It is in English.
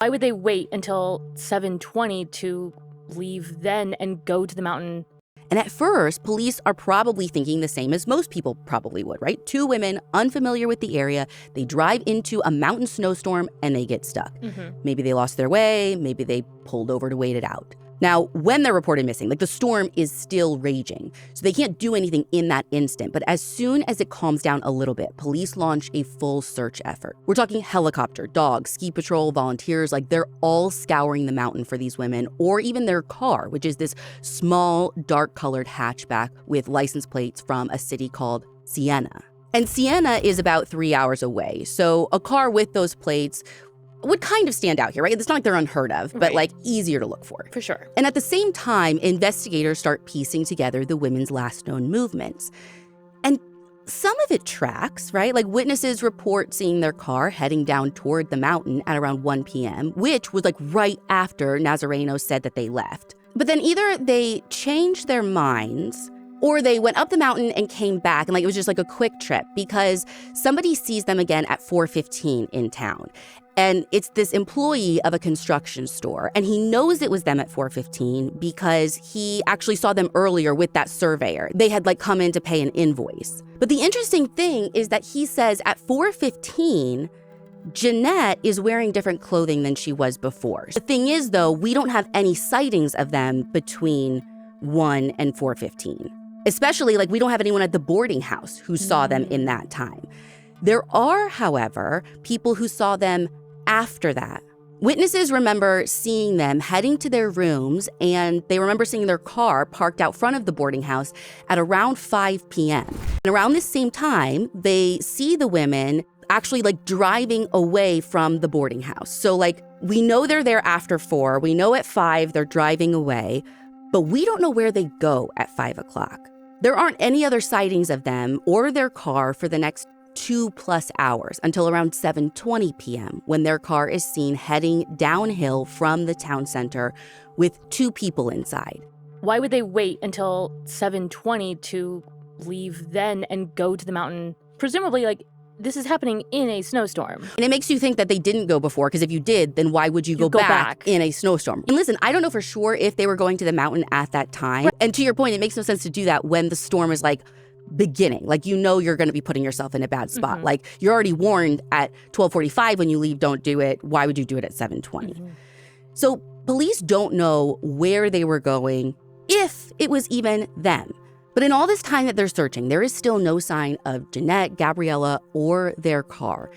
Why would they wait until 7:20 to leave then and go to the mountain? And at first, police are probably thinking the same as most people probably would, right? Two women, unfamiliar with the area, they drive into a mountain snowstorm and they get stuck. Maybe they lost their way, maybe they pulled over to wait it out. Now, when they're reported missing, the storm is still raging, so they can't do anything in that instant. But as soon as it calms down a little bit, police launch a full search effort. We're talking helicopter, dogs, ski patrol, volunteers, they're all scouring the mountain for these women, or even their car, which is this small, dark-colored hatchback with license plates from a city called Siena. And Siena is about 3 hours away, so a car with those plates would kind of stand out here, right? It's not like they're unheard of, but easier to look for. For sure. And at the same time, investigators start piecing together the women's last known movements. And some of it tracks, right? Witnesses report seeing their car heading down toward the mountain at around 1 p.m., which was right after Nazareno said that they left. But then either they changed their minds or they went up the mountain and came back, and it was just a quick trip because somebody sees them again at 4:15 in town. And it's this employee of a construction store, and he knows it was them at 4:15 because he actually saw them earlier with that surveyor. They had come in to pay an invoice. But the interesting thing is that he says at 4:15, Jeanette is wearing different clothing than she was before. The thing is, though, we don't have any sightings of them between 1 and 4:15. Especially, we don't have anyone at the boarding house who saw them in that time. There are, however, people who saw them after that. Witnesses remember seeing them heading to their rooms, and they remember seeing their car parked out front of the boarding house at around 5 p.m. And around this same time, they see the women actually driving away from the boarding house. So we know they're there after 4, we know at 5 they're driving away, but we don't know where they go at 5 o'clock. There aren't any other sightings of them or their car for the next 2+ hours until around 7:20 p.m. when their car is seen heading downhill from the town center with 2 people inside. Why would they wait until 7:20 to leave then and go to the mountain? Presumably, this is happening in a snowstorm. And it makes you think that they didn't go before, because if you did, then why would you go back in a snowstorm? And listen, I don't know for sure if they were going to the mountain at that time. And to your point, it makes no sense to do that when the storm is beginning. You're going to be putting yourself in a bad spot. You're already warned at 12:45 when you leave, don't do it. Why would you do it at 7:20? So police don't know where they were going, if it was even them. But in all this time that they're searching, there is still no sign of Jeanette, Gabriella, or their car.